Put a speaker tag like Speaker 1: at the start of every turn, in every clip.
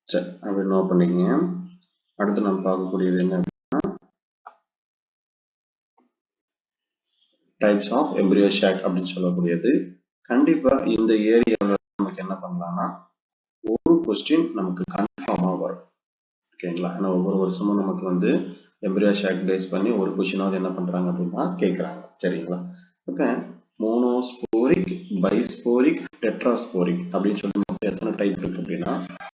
Speaker 1: சரி, அப்படி நோட் பண்ணிக்கங்க. அடுத்து நம்ம பார்க்கக்கூடியது என்ன அப்படின்னா டைப்ஸ் ஆஃப் எம்பிரியோ ஷாக் அப்படின்னு சொல்லக்கூடியது. கண்டிப்பா இந்த ஏரியாவில் நமக்கு என்ன பண்ணலாம்னா ஒரு கொஸ்டின் நமக்கு கன்ஃபார்மா வரும். ஓகேங்களா? ஏன்னா ஒவ்வொரு வருஷமும் நமக்கு வந்து எம்பிரியோ ஷாக் பேஸ் பண்ணி ஒரு கொஸ்டினாவது என்ன பண்றாங்க அப்படின்னா கேட்குறாங்க. சரிங்களா? இப்போ மோனோஸ்போரிக், பைஸ்போரிக், டெட்ராஸ்போரிக் அப்படின்னு சொல்லி மொத்தம் எத்தனை டைப் இருக்கு அப்படின்னா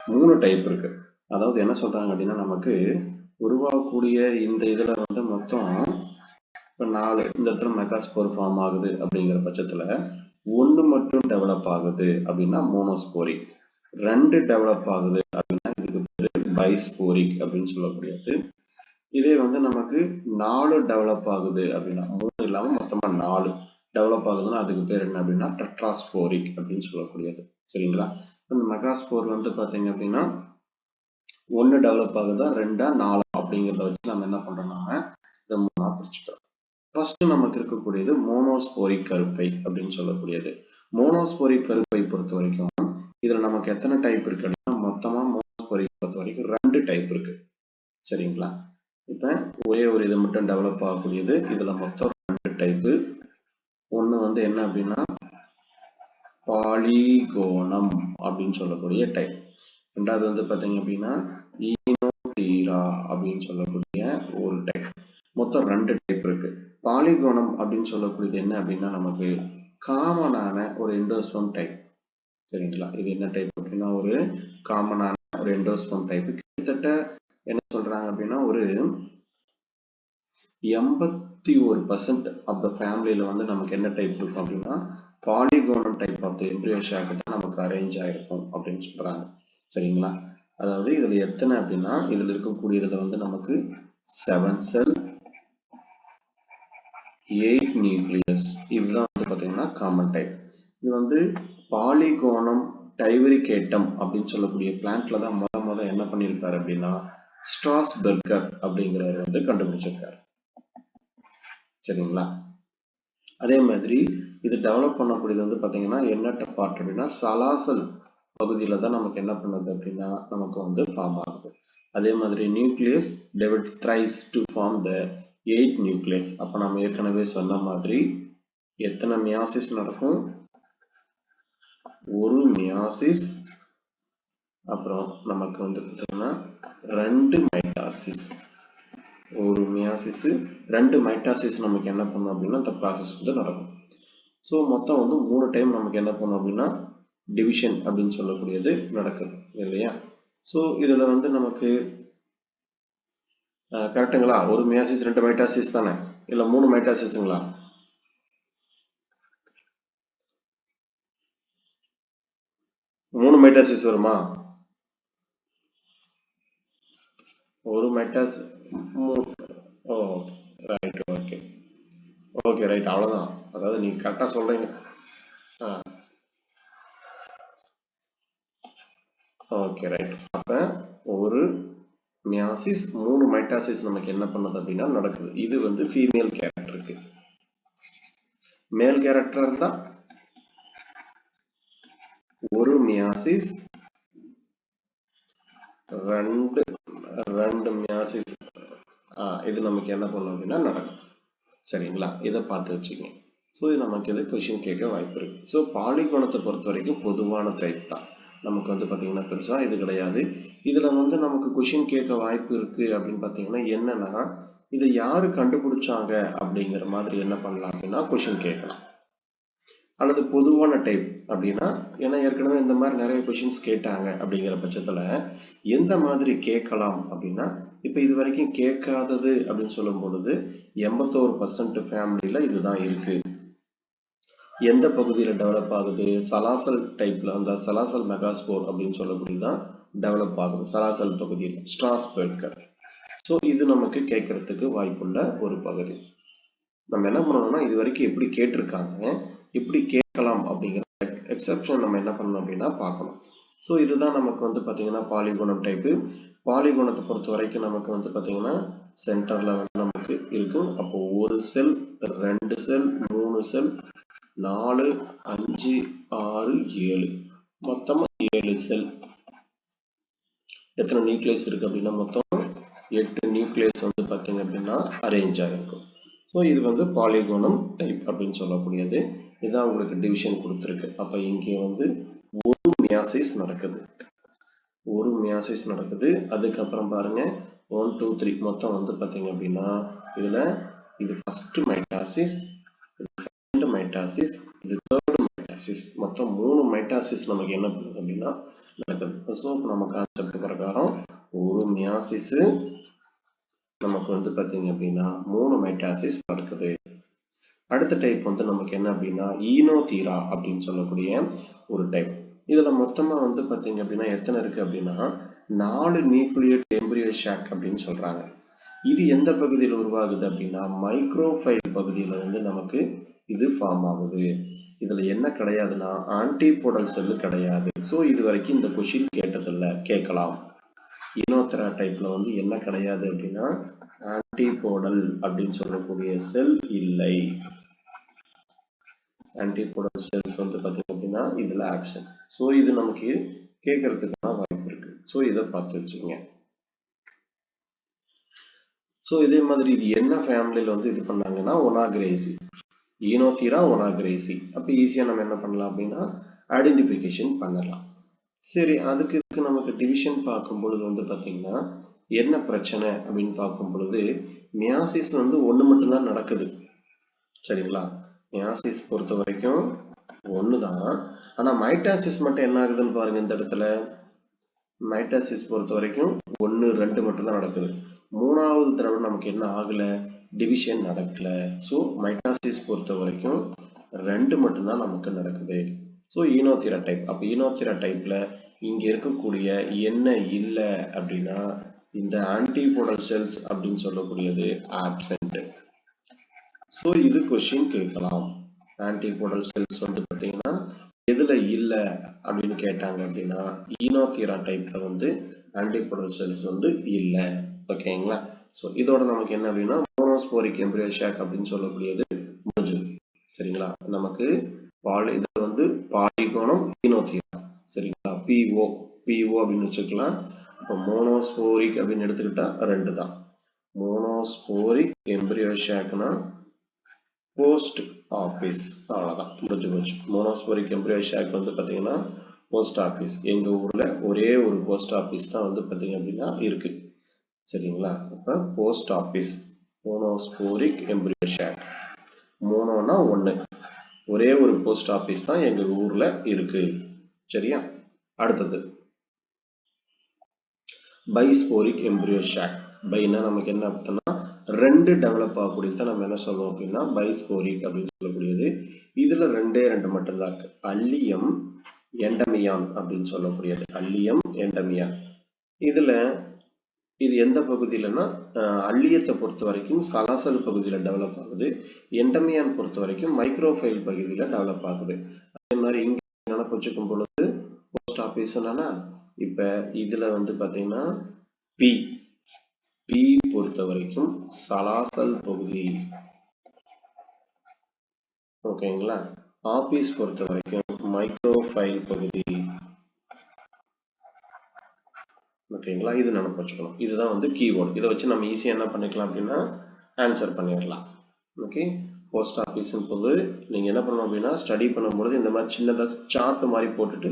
Speaker 1: 3 டைப் இருக்கு. அதாவது என்ன சொல்றாங்க அப்படின்னா நமக்கு உருவாகக்கூடிய இந்த இதுல வந்து மொத்தம் இப்போ 4 இந்த இடத்துல மெகாஸ்போர் ஃபார்ம் ஆகுது அப்படிங்கிற பட்சத்துல 1 மட்டும் டெவலப் ஆகுது அப்படின்னா மோனோஸ்போரிக், 2 டெவலப் ஆகுது அப்படின்னா இதுக்கு பேரு பைஸ்போரிக் அப்படின்னு சொல்லக்கூடியது. இதே வந்து நமக்கு 4 டெவலப் ஆகுது அப்படின்னா 3 இல்லாம மொத்தமா 4 டெவலப் ஆகுதுன்னா அதுக்கு பேர் என்ன அப்படின்னா டெட்ராஸ்போரிக் அப்படின்னு சொல்லக்கூடியது. சரிங்களா? இந்த மெகாஸ்போர் வந்து பாத்தீங்க அப்படின்னா 1 டெவலப் ஆகுதா 2 4 அப்படிங்கிறத வச்சு நம்ம என்ன பண்றோம், நாம இதை 3ஆ பிரிச்சுக்கிறோம். ஃபர்ஸ்ட் நமக்கு இருக்கக்கூடியது மோனோஸ்போரிக் கருப்பை அப்படின்னு சொல்லக்கூடியது. மோனோஸ்போரிக் கருப்பை பொறுத்த வரைக்கும் இதுல நமக்கு எத்தனை டைப் இருக்கு அப்படின்னா மொத்தமா மோனோஸ்போரிக் பொறுத்த வரைக்கும் 2 டைப் இருக்கு. சரிங்களா? இப்ப ஒரே ஒரு இது மட்டும் டெவலப் ஆகக்கூடியது. இதுல மொத்தம் 2 டைப். ஒண்ணு வந்து என்ன அப்படின்னா பாலிகோனம் அப்படின்னு சொல்லக்கூடிய டைப். ரெண்டாவது வந்து பாத்தீங்க அப்படின்னா ஈனோதீரா அப்படின்னு சொல்லக்கூடிய ஒரு டைப். மொத்தம் 2 டைப் இருக்கு. பாலிகோனம் அப்படின்னு சொல்லக்கூடியது என்ன அப்படின்னா நமக்கு காமனான ஒரு எண்டோஸ்போம் டைப். சரிங்களா? இது என்ன டைப் அப்படின்னா ஒரு காமனான ஒரு எண்டோஸ்போம் டைப். கிட்டத்தட்ட என்ன சொல்றாங்க அப்படின்னா ஒரு 81% ஆஃப் த ஃபேமிலியில வந்து நமக்கு என்ன டைப் இருக்கும் அப்படின்னா polygonum type of the embryo sac தான் நமக்கு அரேஞ்ச் ஆயிருக்கும் அப்படின்னு சொல்றாங்க. சரிங்களா? அதாவது இதுல எத்தனை அப்படின்னா இதுல இருக்கக்கூடியதுல வந்து நமக்கு 7 செல், 8 நியூக்ளியஸ். இதுதான் வந்து பாத்தீங்கன்னா காமன் டைப். இது வந்து பாலிகோனம் டைவரிகேட்டம் அப்படின்னு சொல்லக்கூடிய பிளான்ட்ல தான் முத என்ன பண்ணியிருக்காரு அப்படின்னா ஸ்ட்ராஸ்பெர்கர் அப்படிங்கிறவர் வந்து கண்டுபிடிச்சிருக்காரு. சரிங்களா? அதே மாதிரி இது டெவலப் பண்ணக்கூடியது வந்து பாத்தீங்கன்னா என்னட்ட பார்ட் அப்படின்னா சலாசல் பகுதியில தான் நமக்கு என்ன பண்ணுது அப்படின்னா நமக்கு வந்து ஃபார்ம் ஆகுது. அதே மாதிரி nucleus divide thrice to form the 8 nucleus. அப்ப நம்ம ஏற்கனவே சொன்ன மாதிரி எத்தனை மியாசிஸ் நடக்கும்? ஒரு மியாசிஸ், அப்புறம் நமக்கு வந்து பார்த்தீங்கன்னா 2 மைட்டாசிஸ். ஒரு மியாசிஸ் 2 மைட்டாசிஸ் நமக்கு என்ன பண்ணும் அப்படின்னா இந்த ப்ராசஸ் வந்து நடக்கும். ஸோ மொத்தம் வந்து 3 டைம் நமக்கு என்ன பண்ணும் அப்படின்னா டிவிஷன் அப்படின்னு சொல்லக்கூடியது நடக்குது இல்லையா? ஸோ இதுல வந்து நமக்கு கரெக்டுங்களா? ஒரு மியாசிஸ் 2 மைட்டாசிஸ் தானே, இல்ல 3 மைட்டாசிஸ்ங்களா? மூணு மைட்டாசிஸ் வருமா? ஒரு மைட்டாசிஸ். ஓ ரைட், ஓகே ஓகே ரைட், அவ்வளோதான். அதாவது நீங்க கரெக்டாக சொல்றீங்க. Okay right. அப்போ ஒரு மியாசிஸ் 3 மைட்டாசிஸ் நமக்கு என்ன பண்ணுது அப்படின்னா நடக்குது. இது வந்து ஃபீமேல் கேரக்டருக்கு. மேல் கேரக்டர் இருந்தா ஒரு மியாசிஸ் 2 மியாசிஸ் இது நமக்கு என்ன பண்ணும் அப்படின்னா நடக்கும். சரிங்களா? இதை பார்த்து வச்சுக்கோங்க. ஸோ இது நமக்கு இது கொஷின் கேட்க வாய்ப்பு இருக்கு. ஸோ பாலிகோணத்தை பொறுத்த வரைக்கும் பொதுவான டைப் தான். நமக்கு வந்து பார்த்தீங்கன்னா பெருசா இது கிடையாது. இதுல வந்து நமக்கு கொஷின் கேட்க வாய்ப்பு இருக்கு அப்படின்னு பார்த்தீங்கன்னா என்னன்னா இதை யாரு கண்டுபிடிச்சாங்க அப்படிங்கிற மாதிரி என்ன பண்ணலாம் அப்படின்னா கொஷின் கேட்கலாம். அல்லது பொதுவான டைப் அப்படின்னா ஏன்னா ஏற்கனவே இந்த மாதிரி நிறைய கொஷின்ஸ் கேட்டாங்க அப்படிங்கிற பட்சத்துல எந்த மாதிரி கேட்கலாம் அப்படின்னா இப்ப இது வரைக்கும் கேட்காதது அப்படின்னு சொல்லும் பொழுது 81% ஃபேமிலியில இதுதான் இருக்கு. எந்த பகுதியில டெவலப் ஆகுது? சலாசல் டைப்ல அந்த சலாசல் மெகாஸ்போர் அப்படின்னு சொல்லக்கூடியதான் டெவலப் ஆகுது சலாசல் பகுதியில் ஸ்ட்ராஸ்பெர்கர். ஸோ இது நமக்கு கேட்கறதுக்கு வாய்ப்புள்ள ஒரு பகுதி. நம்ம என்ன பண்ணணும்னா இது வரைக்கும் எப்படி கேட்டிருக்காங்க, எப்படி கேட்கலாம் அப்படிங்கிற எக்ஸெப்ஷன் நம்ம என்ன பண்ணணும் அப்படின்னா பார்க்கணும். ஸோ இதுதான் நமக்கு வந்து பார்த்தீங்கன்னா பாலிகோனம் டைப்பு. பாலிகோனத்தை பொறுத்த வரைக்கும் நமக்கு வந்து பார்த்தீங்கன்னா சென்டர்ல வந்து நமக்கு இருக்கும். அப்போ ஒரு செல், 2 செல், 3 செல், 4, 5, 6, 7 மொத்தமா 7 செல். எத்தனை நியூக்ளியஸ் இருக்கு அப்படின்னா மொத்தம் 8 நியூக்ளியஸ் வந்து பார்த்தீங்க அப்படின்னா அரேஞ்ச் ஆகிருக்கும். ஸோ இது வந்து பாலிகோனம் டைப் அப்படின்னு சொல்லக்கூடியது. இதான் உங்களுக்கு டிவிஷன் கொடுத்துருக்கு. அப்போ இங்கே வந்து ஒரு மியாசிஸ் நடக்குது. அதுக்கப்புறம் பாருங்க 1 2 3 மொத்தம் வந்து பார்த்தீங்க அப்படின்னா இதுல இது ஃபர்ஸ்ட் மைட்டாசிஸ், இது செகண்ட் மைட்டாசிஸ், இது தேர்ட் மைட்டாசிஸ், மொத்தம் 3 மைட்டாசிஸ் நமக்கு என்ன பண்ணுது அப்படின்னா நடக்குது. ஸோ நம்ம கான்செப்ட் பிரகாரம் ஒரு மியாசிஸ் நமக்கு வந்து பார்த்தீங்க அப்படின்னா 3 மைட்டாசிஸ் நடக்குது. அடுத்த டைப் வந்து நமக்கு என்ன அப்படின்னா ஈனோதீரா அப்படின்னு சொல்லக்கூடிய ஒரு டைப். இதுல மொத்தமா வந்து பாத்தீங்க அப்படின்னா எத்தனை இருக்கு அப்படின்னா 4 நியூக்ளியேட் எம்பிரியோ ஷாக் அப்படின்னு சொல்றாங்க. இது எந்த பகுதியில் உருவாகுது அப்படின்னா மைக்ரோஃபைல் பகுதியில வந்து நமக்கு இது ஃபார்ம் ஆகுது. இதுல என்ன கிடையாதுன்னா ஆன்டிபோடல் செல்லு கிடையாது. ஸோ இது வரைக்கும் இந்த கொஸ்டின் கேட்டதில்லை, கேட்கலாம். ஈனோதீரா டைப்ல வந்து என்ன கிடையாது அப்படின்னா ஆன்டிபோடல் அப்படின்னு சொல்லக்கூடிய செல் இல்லை. ஆன்டிபோடல் செல்ஸ் வந்து பார்த்தீங்க அப்படின்னா இதில் ஆப்சன்ட். ஸோ இது நமக்கு கேட்கறதுக்கான வாய்ப்பு இருக்கு. ஸோ இதை பார்த்து வச்சுக்கோங்க. ஸோ இதே மாதிரி இது என்ன ஃபேமிலியில் வந்து இது பண்ணாங்கன்னா ஒனாகிரேசி, ஈனோதீரா ஒனாகிரேசி. அப்போ ஈஸியாக நம்ம என்ன பண்ணலாம் அப்படின்னா ஐடென்டிஃபிகேஷன் பண்ணலாம். சரி, அதுக்கு நமக்கு டிவிஷன் பார்க்கும் பொழுது வந்து பார்த்தீங்கன்னா என்ன பிரச்சனை அப்படின்னு பார்க்கும் பொழுது மியாசிஸ் வந்து ஒன்று மட்டும்தான் நடக்குது. சரிங்களா, மியாசிஸ் பொறுத்த வரைக்கும் ஒண்ணுதான். ஆனா மைட்டாசிஸ் மட்டும் என்ன ஆகுதுன்னு பாருங்க. இந்த இடத்துல மைட்டாசிஸ் பொறுத்த வரைக்கும் 1 2 மட்டும் தான் நடக்குது. மூணாவது தடவை நமக்கு என்ன ஆகல, டிவிஷன் நடக்கல. ஸோ மைட்டாசிஸ் பொறுத்த வரைக்கும் 2 மட்டும்தான் நமக்கு நடக்குது. So Oenothera type. அப்போ ஈனோதீரா டைப்ல இங்க இருக்கக்கூடிய என்ன இல்லை அப்படின்னா இந்த ஆன்டிபோடல் செல்ஸ் அப்படின்னு சொல்லக்கூடியது ஆப்சென்ட். ஸோ இது கொஸ்டின் கேட்கலாம். ஆன்டிபோடல் செல்ஸ் வந்து பார்த்தீங்கன்னா எதுல இல்லை அப்படின்னு கேட்டாங்க அப்படின்னா ஈனோதீரா டைப்ல வந்து ஆன்டிபோடல் செல்ஸ் வந்து இல்லை. ஓகேங்களா. ஸோ இதோட நமக்கு என்ன அப்படின்னா மோனோஸ்போரிக் எம்பிரியோ ஷாக் அப்படின்னு சொல்லக்கூடியது முடிஞ்சு. சரிங்களா, நமக்கு இது வந்து பாலிகோனம் ஈனோதீரா. சரிங்களா, பிஓ அப்படின்னு வச்சுக்கலாம். இப்போ மோனோஸ்போரிக் அப்படின்னு எடுத்துக்கிட்டா 2 தான். மோனோஸ்போரிக் எம்பிரியோ ஷாக்னா போஸ்ட் ஆபீஸ், அவ்வளவுதான், முடிஞ்சு போச்சு. மோனோஸ்போரிக் எம்பிரியோ ஷாக் வந்து பாத்தீங்கன்னா போஸ்ட் ஆபீஸ். எங்க ஊர்ல ஒரே ஒரு போஸ்ட் ஆபீஸ் தான் வந்து பாத்தீங்க அப்படின்னா இருக்கு. சரிங்களா, அப்ப post office monosporic embryo sac. மோனோனா 1, ஒரே ஒரு போஸ்ட் ஆபீஸ் தான் எங்க ஊர்ல இருக்கு. சரியா, அடுத்தது பைஸ்போரிக் எம்பிரியோ ஷாக். பைனா நமக்கு என்ன அர்த்தம்னா 2 டெவலப் ஆகக்கூடியது நம்ம என்ன சொல்லுவோம் அப்படின்னா பைஸ்போரிக் அப்படின்னு சொல்லக்கூடியது. இதுல 2 மட்டும்தான் இருக்கு. அல்லியம் எண்டமியான் அப்படின்னு சொல்லக்கூடியது. அல்லியம் எண்டமியான். இதுல இது எந்த பகுதியிலன்னா அல்லியத்தை பொறுத்த வரைக்கும் சலாசல் பகுதியில டெவலப் ஆகுது. எண்டமியான் பொறுத்த வரைக்கும் மைக்ரோஃபைல் பகுதியில டெவலப் ஆகுது. அதே மாதிரி இங்க நினைப்பு வச்சுக்கும் பொழுது போஸ்ட் ஆபீஸ் சொன்னா இப்ப இதுல வந்து பாத்தீங்கன்னா பி பொறுத்த வரைக்கும் சலாசல் பகுதி. ஓகேங்களா, ஆபீஸ் பொறுத்த வரைக்கும் மைக்ரோஃபைல் பகுதி. ஓகேங்களா, இது நம்ம வச்சுக்கணும். இதுதான் வந்து கீவேர்டு. இதை வச்சு நம்ம ஈஸியா என்ன பண்ணிக்கலாம் அப்படின்னா ஆன்சர் பண்ணிடலாம். ஓகே, போஸ்ட் ஆபீஸ் போது நீங்க என்ன பண்ணணும் அப்படின்னா ஸ்டடி பண்ணும்போது இந்த மாதிரி சின்னதா சார்ட் மாதிரி போட்டுட்டு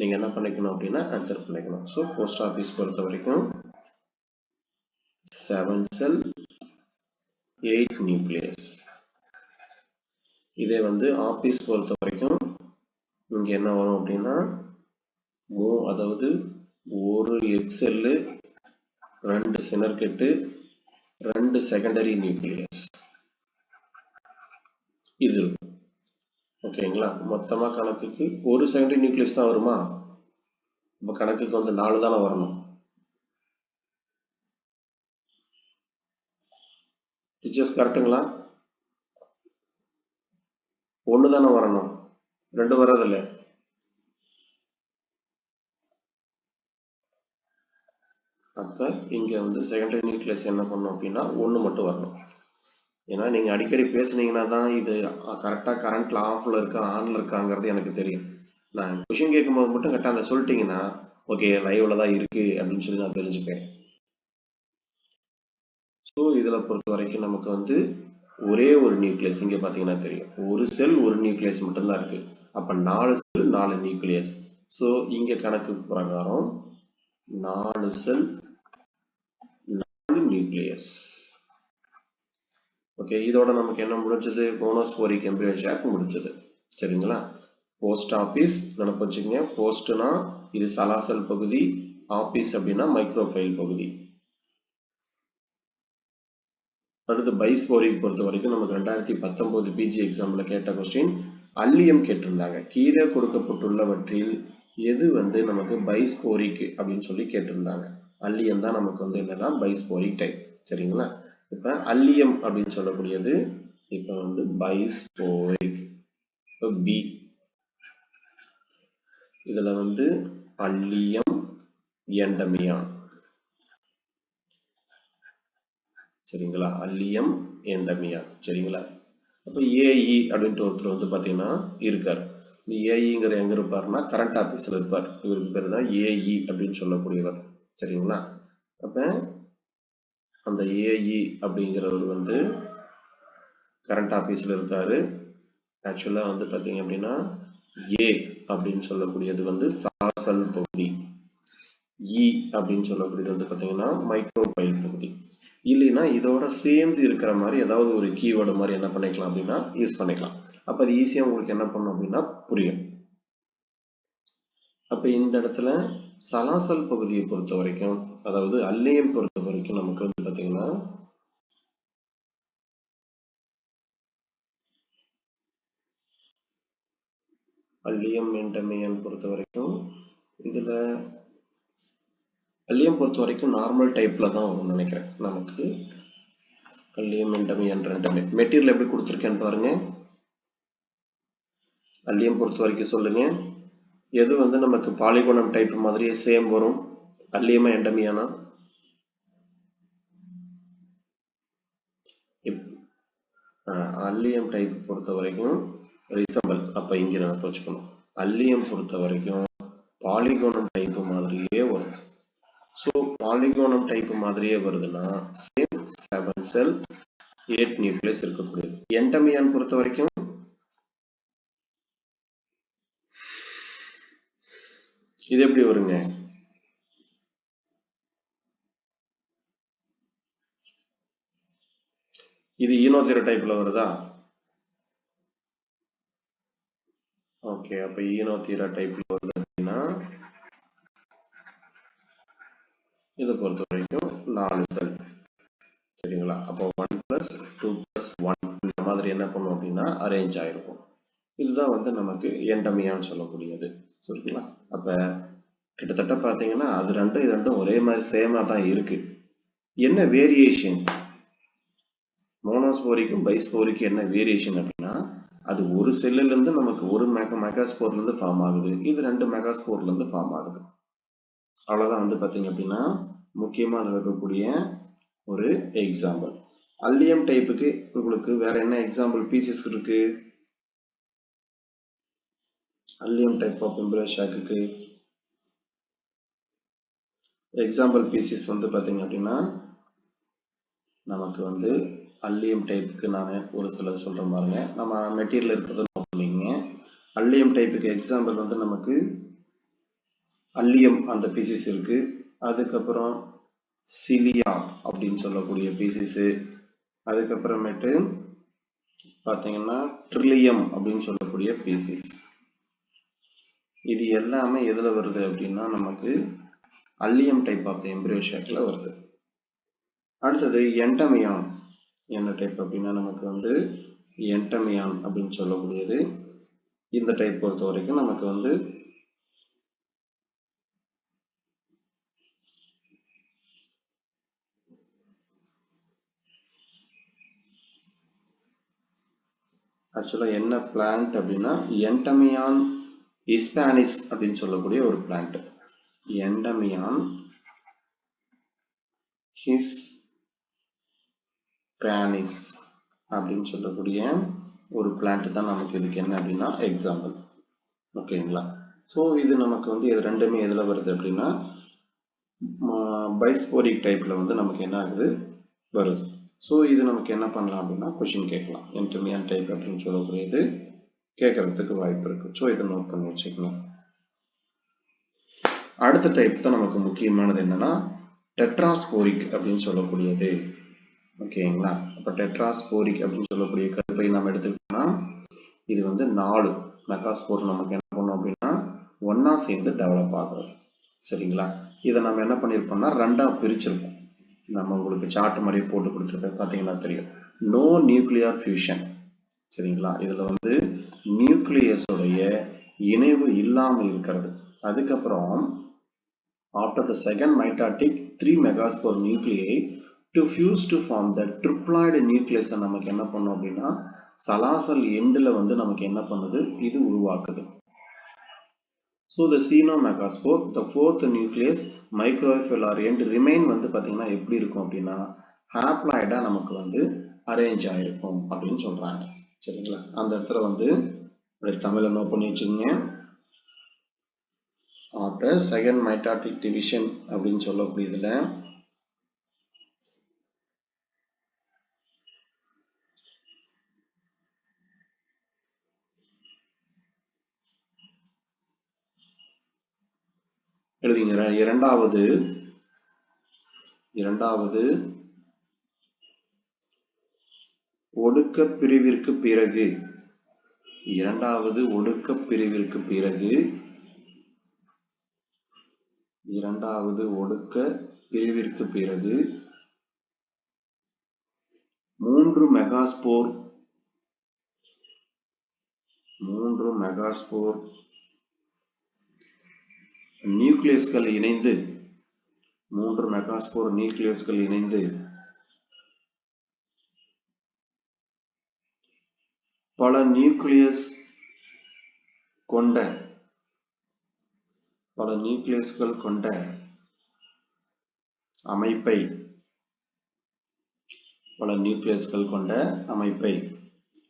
Speaker 1: நீங்க என்ன பண்ணிக்கணும் அப்படின்னா ஆன்சர் பண்ணிக்கணும். ஸோ போஸ்ட் ஆபீஸ் பொறுத்த வரைக்கும் 7 செல் 8 நியூக்ளியஸ். இதே வந்து ஆபீஸ் பொறுத்த வரைக்கும் இங்க என்ன வரும் அப்படின்னா அதாவது ஒரு எக்ஸெல் 2 செனர்கெட்டு 2 செகண்டரி நியூக்ளியஸ் இது இருக்கும். ஓகேங்களா, மொத்தமா கணக்குக்கு ஒரு செகண்டரி நியூக்ளியஸ் தான் வருமா. இப்ப கணக்குக்கு வந்து 4 தானே வரணும். டீச்சர்ஸ் கரெக்டுங்களா? 1 தானே வரணும், 2 வர்றதில்ல. அப்ப இங்க வந்து செகண்டரி நியூக்ளியஸ் என்ன பண்ணும் அப்படின்னா 1 மட்டும் வரணும். ஏன்னா நீங்க அடிக்கடி பேசுனீங்கன்னா தான் இது கரெக்டா கரண்ட்ல ஆஃப்ல இருக்கா ஆன்ல இருக்காங்கிறது எனக்கு தெரியும். நான் கொஸ்டின் கேட்கும்போது மட்டும் கரெக்டா அதை சொல்லிட்டீங்கன்னா ஓகே லைவ்ல தான் இருக்கு அப்படின்னு சொல்லி நான் தெரிஞ்சுப்பேன். ஸோ இதில் பொறுத்த வரைக்கும் நமக்கு வந்து ஒரே ஒரு நியூக்ளியஸ் இங்கே பார்த்தீங்கன்னா தெரியும், ஒரு செல் ஒரு நியூக்ளியஸ் மட்டும்தான் இருக்கு. அப்போ 4 செல் 4 நியூக்ளியஸ். ஸோ இங்கே கணக்கு பிரகாரம் 4 செல் 4 நியூக்ளியஸ். ஓகே, இதோட நமக்கு என்ன முடிஞ்சது? மோனோஸ்போரிக் எம்பிரியோ ஷாக் முடிஞ்சது. சரிங்களா? போஸ்ட் ஆபீஸ் நினைப்பு வச்சுக்கோங்க. போஸ்ட்னா இது சலாசல் பகுதி, ஆபீஸ் அப்படின்னா மைக்ரோஃபைல் பகுதி. அடுத்து பைஸ்போரிக் பொறுத்த வரைக்கும் நமக்கு 2019 பிஜி எக்ஸாம்ல கேட்ட கொஸ்டின் அல்லியம் கேட்டிருந்தாங்க. கீழே கொடுக்கப்பட்டுள்ளவற்றில் எது வந்து நமக்கு பைஸ்போரிக் அப்படின்னு சொல்லி கேட்டிருந்தாங்க. அல்லியம் தான் நமக்கு வந்து என்னன்னா பைஸ்போரிக் டைப். சரிங்களா? இப்ப அல்லியம் அப்படின்னு சொல்லக்கூடியது இப்ப வந்து பைஸ்போரிக். இப்ப பி இதுல வந்து அல்லியம் எண்டமியான். சரிங்களா? அல்லியம் எண்டமியான். சரிங்களா? அப்போ ஏஇ அப்படின்ட்டு ஒருத்தர் வந்து பார்த்தீங்கன்னா இருக்கார். இந்த ஏஇங்கிற எங்க இருப்பாருன்னா கரண்ட் ஆஃபீஸில் இருப்பார். இவருக்கு பேர் தான் ஏஇ அப்படின்னு சொல்லக்கூடியவர். சரிங்களா? அப்போ அந்த ஏஇ அப்படிங்கிறவர் வந்து கரண்ட் ஆஃபீஸில் இருக்காரு. ஆக்சுவலாக வந்து பார்த்தீங்க அப்படின்னா ஏ அப்படின்னு சொல்லக்கூடியது வந்து சாசல் பகுதி, இ அப்படின்னு சொல்லக்கூடியது வந்து பார்த்தீங்கன்னா மைக்ரோஃபைல் பகுதி. இல்லைன்னா இதோட சேர்ந்து இருக்கிற மாதிரி ஏதாவது ஒரு கீவேர்டு மாதிரி என்ன பண்ணிக்கலாம் அப்படின்னா யூஸ் பண்ணிக்கலாம். அப்ப அது ஈஸியா உங்களுக்கு என்ன பண்ணும் அப்படின்னா புரியும். அப்ப இந்த இடத்துல சலாசல் பகுதியை பொறுத்த வரைக்கும், அதாவது அல்லியம் பொறுத்த வரைக்கும் நமக்கு வந்து பாத்தீங்கன்னா அல்லியம் எண்டமியன் பொறுத்த வரைக்கும் இதுல அல்லியம் பொறுத்த வரைக்கும் நார்மல் டைப்ல தான் வரும் நினைக்கிறேன். நமக்கு அல்லியம் எண்டமியன் ரெண்டுமே மெட்டீரியல் எப்படி கொடுத்துருக்கேன்னு பாருங்க. அல்லியம் பொறுத்த வரைக்கும் சொல்லுங்க, எது வந்து நமக்கு பாலிகோனம் டைப் மாதிரியே சேம் வரும்? அல்லியமா எண்டமியானா? அல்லியம் டைப் பொறுத்த வரைக்கும் ரிசம்பிள். அப்ப இங்க நம்ம வச்சுக்கணும், அல்லியம் பொறுத்த வரைக்கும் பாலிகோனம் டைப் மாதிரியே வரும். ஸோ பாலிகோனம் டைப் மாதிரியே வருதுன்னா சேம் 7 செல் 8 நியூக்ளியஸ் இருக்கக்கூடியது. எண்டமியான் பொறுத்த வரைக்கும் இது எப்படி வருங்க? இது ஈனோதீரா டைப்ல வருதா? ஓகே, அப்ப ஈனோதீரா டைப்ல வருது அப்படின்னா இதை பொறுத்த வரைக்கும் 4 செல். சரிங்களா? அப்போ 1 + 2 + 1 இந்த மாதிரி என்ன பண்ணும் அப்படின்னா அரேஞ்ச் ஆயிருக்கும். இதுதான் வந்து நமக்கு எண்டமியான்னு சொல்லக்கூடியது. சரிங்களா? அப்ப கிட்டத்தட்ட பாத்தீங்கன்னா அது ரெண்டும் இது ரெண்டும் ஒரே மாதிரி சேமா தான் இருக்கு. என்ன வேரியேஷன்? மோனோஸ்போரிக்கும் பைஸ்போரிக்கும் என்ன வேரியேஷன் அப்படின்னா, அது ஒரு செல்லுல இருந்து நமக்கு ஒரு மெகாஸ்போர்ல இருந்து ஃபார்ம் ஆகுது, இது 2 மெகாஸ்போர்ல இருந்து ஃபார்ம் ஆகுது. அவ்வளவுதான் வந்து பாத்தீங்க அப்படின்னா முக்கியமா அது இருக்கக்கூடிய ஒரு எக்ஸாம்பிள். அல்லியம் டைப்புக்கு உங்களுக்கு வேற என்ன எக்ஸாம்பிள் பீசஸ் இருக்கு? அல்லியம் டைப் ஆஃப் எம்பிரியோ ஷாக்குக்கு எக்ஸாம்பிள் பீசஸ் வந்து பாத்தீங்க அப்படின்னா நமக்கு வந்து அல்லியம் டைப்புக்கு நான் ஒரு சில சொல்றேன் பாருங்க. நம்ம மெட்டீரியல் இருக்கிறத நோட் பண்ணிக்கங்க. அல்லியம் டைப்புக்கு எக்ஸாம்பிள் வந்து நமக்கு அல்லியம் அந்த பீசஸ் இருக்கு. அதுக்கப்புறம் சிலியா அப்படின்னு சொல்லக்கூடிய பீசஸ், அதுக்கப்புறமேட்டு பாத்தீங்கன்னா ட்ரில்லியம் அப்படின்னு சொல்லக்கூடிய பீசஸ். இது எல்லாமே எதுல வருது அப்படின்னா நமக்கு அல்லியம் டைப் ஆஃப் எம்பிரியோ ஷாக்ல வருது. அடுத்தது எண்டமியான் என்ன டைப் அப்படின்னா நமக்கு வந்து எண்டமியான் அப்படின்னு சொல்லக்கூடியது இந்த டைப் பொறுத்த வரைக்கும் நமக்கு வந்து ஆக்சுவலா என்ன பிளான்ட் அப்படின்னா எண்டமியான் ஹிஸ்பானிஸ் அப்படின்னு சொல்லக்கூடிய ஒரு பிளான்ட். எண்டமியான் ஹிஸ்பானிஸ் அப்படின்னு சொல்லக்கூடிய ஒரு பிளான்ட் தான் நமக்கு இதுக்கு என்ன அப்படின்னா எக்ஸாம்பிள். ஓகேங்களா? ஸோ இது நமக்கு வந்து இது ரெண்டுமே எதில் வருது அப்படின்னா பைஸ்போரிக் டைப்பில் வந்து நமக்கு என்ன ஆகுது வருது. ஸோ இது நமக்கு என்ன பண்ணலாம் அப்படின்னா கொஷின் கேட்கலாம். என்டர்மியன் டைப் அப்படின்னு சொல்லக்கூடியது கேட்கறதுக்கு வாய்ப்பு இருக்கு. ஸோ இதை நோட் பண்ணி வச்சுக்கலாம். அடுத்த டைப் தான் நமக்கு முக்கியமானது என்னன்னா டெட்ராஸ்போரிக் அப்படின்னு சொல்லக்கூடியது. ஓகேங்களா? அப்போ டெட்ராஸ்போரிக் அப்படின்னு சொல்லக்கூடிய கருப்பை நம்ம எடுத்துக்கிட்டோம்னா இது வந்து 4 மெகாஸ்போர் நமக்கு என்ன பண்ணும் அப்படின்னா ஒன்னா சேர்ந்து டெவலப் ஆகுறது. சரிங்களா? இதை நம்ம என்ன பண்ணியிருப்போம்னா ரெண்டா பிரிச்சிருப்போம். நம்ம உங்களுக்கு சார்ட் மாதிரி போட்டு கொடுத்துருக்கேன், பார்த்தீங்கன்னா தெரியும். No nuclear fusion. சரிங்களா? இதுல வந்து நியூக்ளியஸுடைய இணைவு இல்லாமல் இருக்கிறது. அதுக்கப்புறம் after the second mitotic 3 megaspore நியூக்ளியை to fuse to form the triploid nucleus நமக்கு என்ன பண்ணும் அப்படின்னா சலாசல் எண்டில் வந்து நமக்கு என்ன பண்ணுது, இது உருவாக்குது. So the cenomegaspore, the fourth nucleus microfilar end remain வந்து பார்த்தீங்கன்னா எப்படி இருக்கும் அப்படின்னா ஹாப்ளாய்டா நமக்கு வந்து அரேஞ்ச் ஆயிருக்கும் அப்படின்னு சொல்றாங்க. சரிங்களா? அந்த இடத்துல வந்து தமிழை நோட் பண்ணி வச்சுக்கோங்க. ஆஃப்டர் செகண்ட் மைட்டாட்டிக் டிவிஷன் அப்படின்னு சொல்லக்கூடியதுல எழுதிங்க. இரண்டாவது ஒடுக்க பிரிவிற்கு பிறகு இரண்டாவது ஒடுக்க பிரிவிற்கு பிறகு 3 மெகாஸ்போர் நியூக்ளியஸ்கள் இணைந்து பல நியூக்ளியஸ்கள் கொண்ட அமைப்பை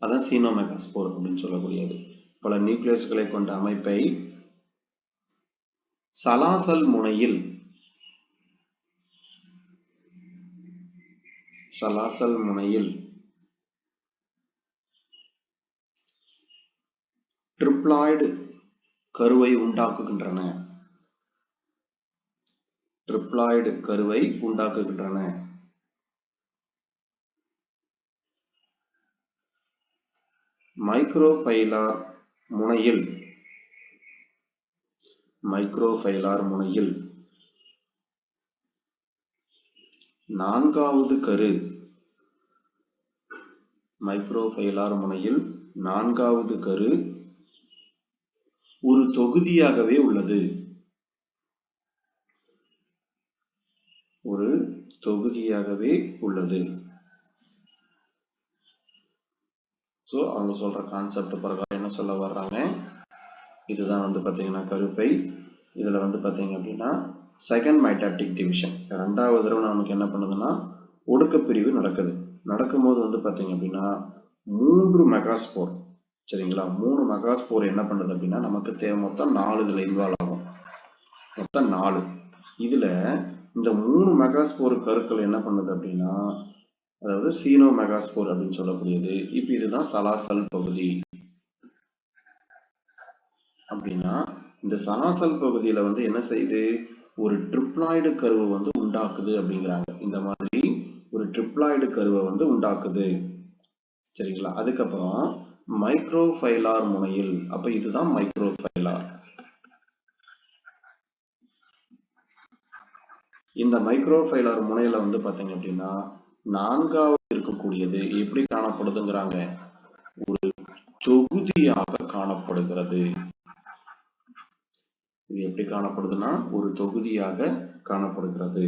Speaker 1: அதான் சீனோமெகாஸ்போர் அப்படின்னு சொல்லக்கூடியது. பல நியூக்ளியஸ்களை கொண்ட அமைப்பை சலாசல் முனையில் ட்ரிப்ளாய்டு கருவை உண்டாக்குகின்றன. மைக்ரோஃபைலார் முனையில் நான்காவது கரு ஒரு தொகுதியாகவே உள்ளது. ஸோ அவங்க சொல்ற கான்செப்ட் பிரகாரம் என்ன சொல்ல வர்றாங்க, இதுதான் வந்து பார்த்தீங்கன்னா கருப்பை. இதுல வந்து பார்த்தீங்க அப்படின்னா செகண்ட் மைட்டாட்டிக் டிவிஷன், ரெண்டாவது தடவை நமக்கு என்ன பண்ணுதுன்னா ஒடுக்க பிரிவு நடக்கும்போது வந்து பார்த்தீங்க அப்படின்னா 3 மெகாஸ்போர். சரிங்களா? 3 மெகாஸ்போர் என்ன பண்ணுது அப்படின்னா நமக்கு தேவை மொத்தம் 4 இதுல இன்வால்வ் ஆகும். மொத்தம் 4. இதுல இந்த 3 மெகாஸ்போர் கருக்கள் என்ன பண்ணுது அப்படின்னா அதாவது சீனோ மெகாஸ்போர் அப்படின்னு சொல்லக்கூடியது. இப்ப இதுதான் சலாசல் பகுதி. அப்படின்னா இந்த சலாசல் பகுதியில வந்து என்ன செய்யுது, ஒரு ட்ரிப்ளாய்டு கருவை வந்து உண்டாக்குது அப்படிங்கிறாங்க. இந்த மாதிரி ஒரு ட்ரிப்ளாய்டு கருவை வந்து உண்டாக்குது. சரிங்களா? அதுக்கப்புறம் மைக்ரோஃபைலார் முனையில், அப்ப இதுதான் மைக்ரோஃபைலார். இந்த மைக்ரோஃபைலார் முனையில வந்து பாத்தீங்க அப்படின்னா நான்காவது இருக்கக்கூடியது எப்படி காணப்படுதுங்கிறாங்க, ஒரு தொகுதியாக காணப்படுகிறது. இது எப்படி காணப்படுதுன்னா ஒரு தொகுதியாக காணப்படுகிறது.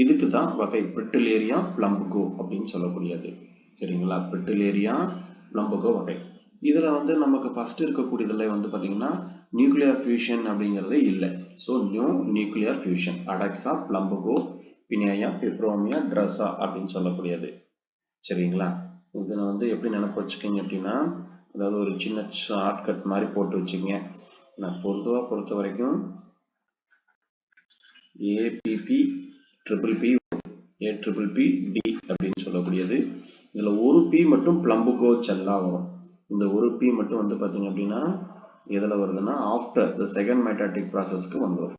Speaker 1: இதுக்கு தான் வகை பிரிட்டிலேரியா பிளம்புகோ அப்படின்னு சொல்லக்கூடியது. சரிங்களா? பிரிட்டிலேரியா பிளம்புகோ வகை. இதுல வந்து நமக்கு ஃபர்ஸ்ட் இருக்கக்கூடியதுல வந்து பாத்தீங்கன்னா நியூக்ளியர் ஃபியூஷன் அப்படிங்கிறதே இல்லை. ஸோ நியூ நியூக்ளியர் ஃபியூஷன் அடாக்ஸா, பிளம்புகோ, பினேயா, பிப்ரோமியா, ட்ரஸா அப்படின்னு சொல்லக்கூடியது. சரிங்களா? இதை வந்து எப்படி நினைப்பு வச்சுக்கோங்க அப்படின்னா, அதாவது ஒரு சின்ன ஷார்ட்கட் மாதிரி போட்டு வச்சுக்கோங்க. நான் பொறுத்த வரைக்கும் ஏபிபி ட்ரிபிள் பி APPD அப்படின்னு சொல்லக்கூடியது. இதுல ஒரு P மட்டும் பிளம்புகோ செல்லா வரும். இந்த ஒரு P மட்டும் வந்து பாத்தீங்க அப்படின்னா எதுல வருதுன்னா ஆஃப்டர் த செகண்ட் மைட்டாட்டிக் ப்ராசஸ்க்கு வந்துடும்.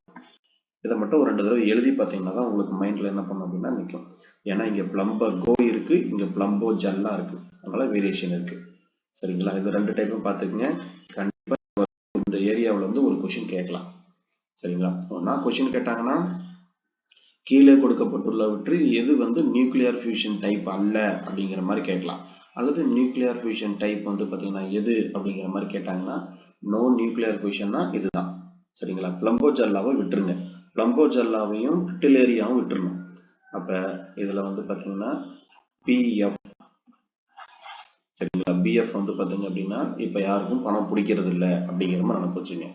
Speaker 1: இதை மட்டும் ஒரு 2 தடவை எழுதி பார்த்தீங்கன்னா தான் உங்களுக்கு மைண்ட்ல என்ன பண்ணும் அப்படின்னா நிற்கும். ஏன்னா இங்க பிளம்பகோ இருக்கு, இங்க பிளம்போ ஜெல்லா இருக்கு, அதனால வேரியேஷன் இருக்கு. சரிங்களா? இது 2 டைப்பும் பார்த்துக்குங்க. கண்டிப்பா இந்த ஏரியாவில் வந்து ஒரு கொஸ்டின் கேட்கலாம். சரிங்களா? ஒன்னா கொஸ்டின் கேட்டாங்கன்னா கீழே கொடுக்கப்பட்டுள்ளவற்றில் எது வந்து நியூக்ளியர் ஃபியூஷன் டைப் அல்ல அப்படிங்கிற மாதிரி கேட்கலாம். அல்லது நியூக்ளியர் ஃபியூஷன் டைப் வந்து பார்த்தீங்கன்னா எது அப்படிங்கிற மாதிரி கேட்டாங்கன்னா நோ நியூக்ளியர் ஃபியூஷன்னா இதுதான். சரிங்களா? பிளம்போ ஜெல்லாவை விட்டுருங்க. பிளம்போ ஜெல்லாவையும் பிரிட்டிலேரியாவும் விட்டுருணும். அப்ப இதுல வந்து பார்த்தீங்கன்னா பிஎஃப். சரிங்களா? பிஎஃப் வந்து பார்த்தீங்க அப்படின்னா இப்போ யாருக்கும் பணம் பிடிக்கிறது இல்லை அப்படிங்கிற மாதிரி நினைப்பு வச்சுங்க.